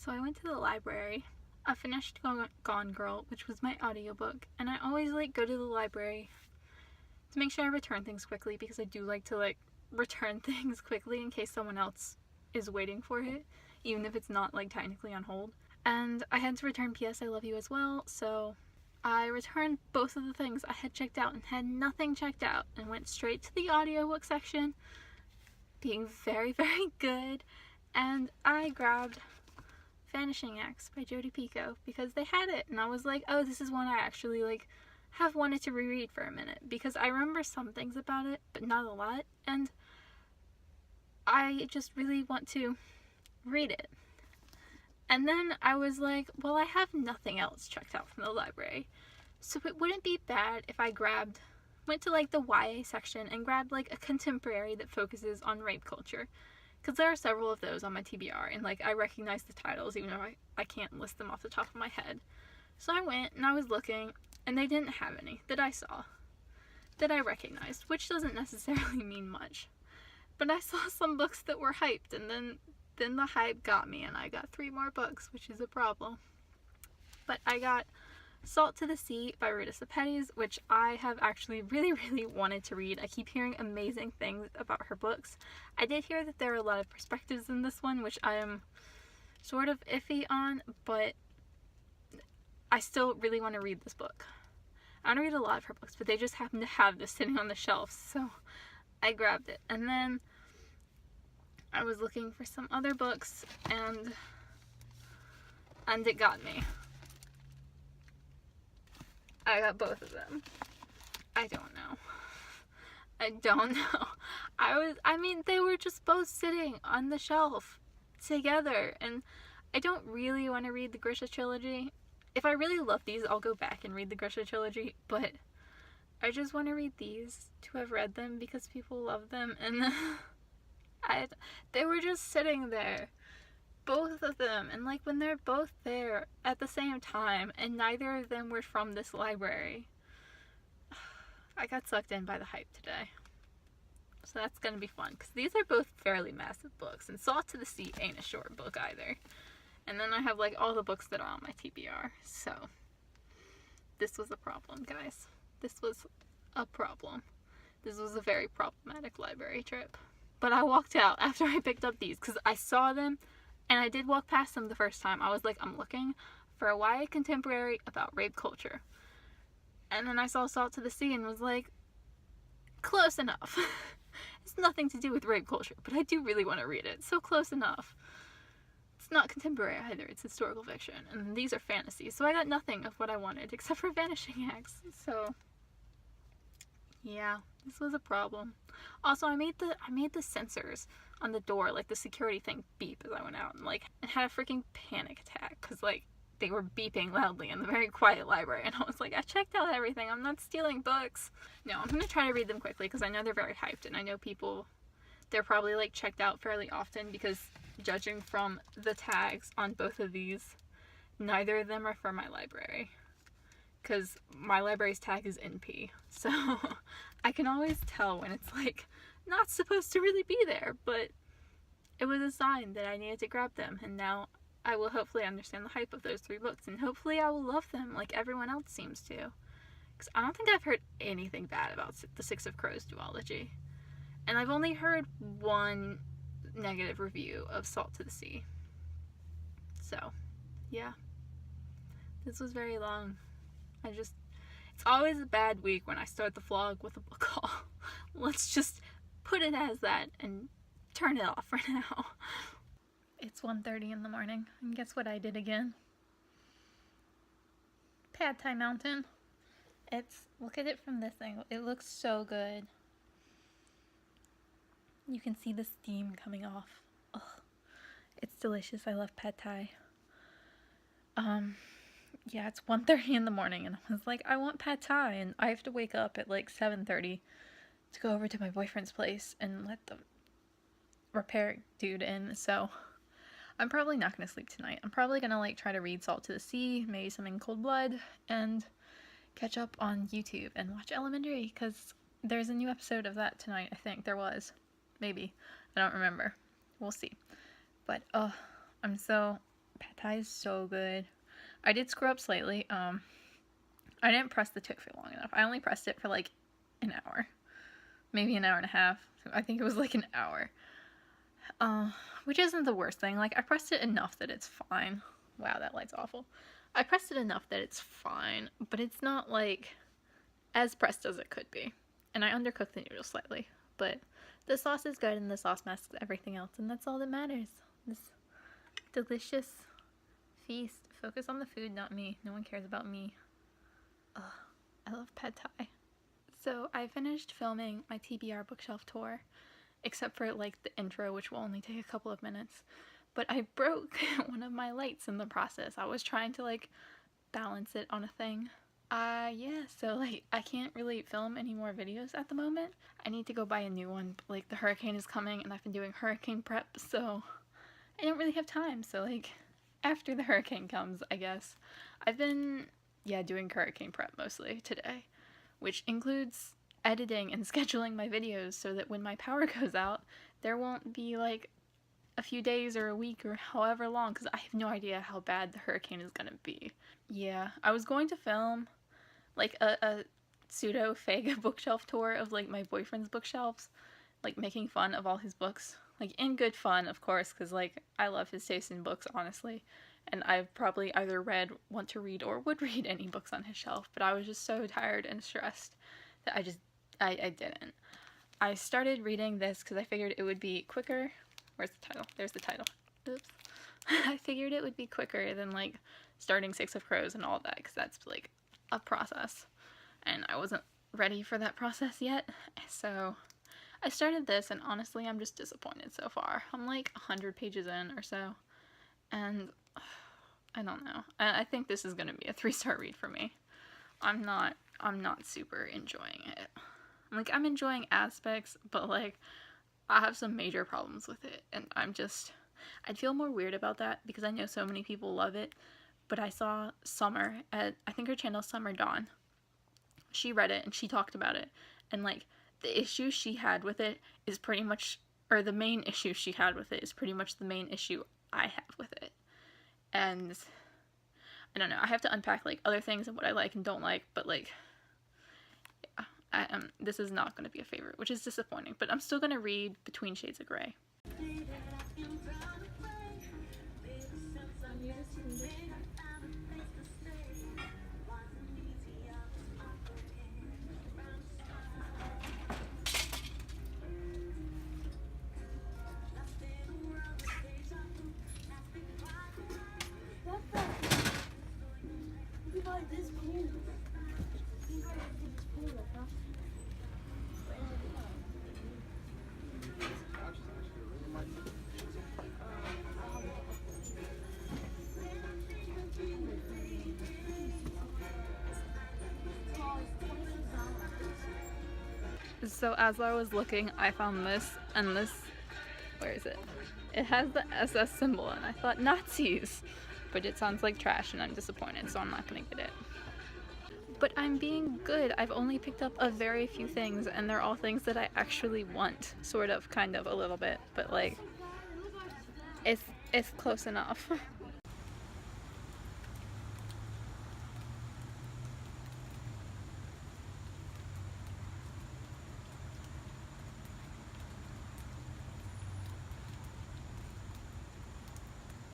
So I went to the library. I finished Gone Girl, which was my audiobook, and I always go to the library to make sure I return things quickly, because I do like to return things quickly in case someone else is waiting for it, even if it's not technically on hold. And I had to return P.S. I Love You as well, so I returned both of the things I had checked out and had nothing checked out, and went straight to the audiobook section, being very, very good, and I grabbed Vanishing Acts by Jodi Picoult because they had it, and I was like, oh, this is one I actually have wanted to reread for a minute, because I remember some things about it, but not a lot, and I just really want to read it. And then I was like, well, I have nothing else checked out from the library, so it wouldn't be bad if I went to the YA section and grabbed a contemporary that focuses on rape culture, because there are several of those on my TBR, and I recognize the titles even though I can't list them off the top of my head. So I went and I was looking, and they didn't have any that I saw, that I recognized, which doesn't necessarily mean much. But I saw some books that were hyped, and then the hype got me, and I got 3 more books, which is a problem. But I got Salt to the Sea by Ruta Sepetys, which I have actually really, really wanted to read. I keep hearing amazing things about her books. I did hear that there are a lot of perspectives in this one, which I am sort of iffy on, but I still really want to read this book. I want to read a lot of her books, but they just happen to have this sitting on the shelf, so I grabbed it. And then I was looking for some other books, and it got me. I got both of them. I don't know. They were just both sitting on the shelf together, and I don't really want to read the Grisha trilogy. If I really love these, I'll go back and read the Grisha trilogy, but I just want to read these to have read them because people love them, and they were just sitting there, both of them, and when they're both there at the same time, and neither of them were from this library, I got sucked in by the hype today. So that's gonna be fun, because these are both fairly massive books, and Salt to the Sea ain't a short book either. And then I have all the books that are on my TBR, so this was a problem, guys. This was a problem. This was a very problematic library trip. But I walked out after I picked up these, because I saw them, and I did walk past them the first time. I was like, I'm looking for a YA contemporary about rape culture. And then I saw Salt to the Sea and was like, close enough. It's nothing to do with rape culture, but I do really want to read it, so close enough. It's not contemporary either, it's historical fiction, and these are fantasy, so I got nothing of what I wanted except for Vanishing Acts. So yeah, this was a problem. Also, I made the sensors on the door, the security thing, beep as I went out, and had a freaking panic attack, because they were beeping loudly in the very quiet library, and I was like, I checked out everything, I'm not stealing books. No, I'm gonna try to read them quickly, because I know they're very hyped, and I know they're probably checked out fairly often, because judging from the tags on both of these, neither of them are for my library, because my library's tag is NP, so I can always tell when it's not supposed to really be there, but it was a sign that I needed to grab them, and now I will hopefully understand the hype of those 3 books, and hopefully I will love them like everyone else seems to, because I don't think I've heard anything bad about the Six of Crows duology, and I've only heard one negative review of Salt to the Sea. So yeah, this was very long. It's always a bad week when I start the vlog with a book haul. Let's just put it as that and turn it off for now. It's 1:30 in the morning, and guess what I did again? Pad Thai Mountain. Look at it from this angle. It looks so good. You can see the steam coming off. Ugh. It's delicious. I love Pad Thai. Yeah, it's 1:30 in the morning, and I was like, I want Pad Thai, and I have to wake up at 7:30 to go over to my boyfriend's place and let the repair dude in, so I'm probably not going to sleep tonight. I'm probably going to try to read Salt to the Sea, maybe some In Cold Blood, and catch up on YouTube and watch Elementary, because there's a new episode of that tonight, I think. There was. Maybe. I don't remember. We'll see. But, I'm so... Pad thai is so good. I did screw up slightly. I didn't press the tick for long enough. I only pressed it for like an hour. Maybe an hour and a half. I think it was like an hour. Which isn't the worst thing. Like, I pressed it enough that it's fine. Wow, that light's awful. I pressed it enough that it's fine, but it's not like as pressed as it could be. And I undercooked the noodles slightly, but the sauce is good and the sauce masks everything else, and that's all that matters. This delicious feast. Focus on the food, not me. No one cares about me. Ugh, I love pad thai. So I finished filming my TBR bookshelf tour, except for like the intro, which will only take a couple of minutes. But I broke one of my lights in the process. I was trying to like balance it on a thing. Yeah, so like I can't really film any more videos at the moment. I need to go buy a new one. But, like, the hurricane is coming and I've been doing hurricane prep, so I don't really have time. So like after the hurricane comes, I guess. I've been, yeah, doing hurricane prep mostly today, which includes editing and scheduling my videos so that when my power goes out, there won't be like a few days or a week or however long, because I have no idea how bad the hurricane is gonna be. Yeah, I was going to film like a pseudo fake bookshelf tour of like my boyfriend's bookshelves, like making fun of all his books, like in good fun, of course, because like I love his taste in books, honestly, and I've probably either read, want to read, or would read any books on his shelf, but I was just so tired and stressed that I didn't. I started reading this because I figured it would be quicker. Where's the title? There's the title. Oops. I figured it would be quicker than like starting Six of Crows and all that, because that's like a process, and I wasn't ready for that process yet. So I started this, and honestly I'm just disappointed so far. I'm like 100 pages in or so, and I don't know. I think this is gonna be a 3-star read for me. I'm not super enjoying it. Like, I'm enjoying aspects, but like I have some major problems with it, and I'd feel more weird about that because I know so many people love it. But I saw Summer at, I think her channel's Summer Dawn. She read it and she talked about it, and like the issue she had with it is pretty much, or the main issue she had with it is pretty much the main issue I have with it. And I don't know, I have to unpack like other things and what I like and don't like, but like, yeah, this is not going to be a favorite, which is disappointing, but I'm still going to read Between Shades of Grey. So as I was looking, I found this, and this, where is it? It has the SS symbol, and I thought Nazis, but it sounds like trash, and I'm disappointed, so I'm not gonna get it. But I'm being good. I've only picked up a very few things, and they're all things that I actually want, sort of, kind of, a little bit, but like, it's close enough.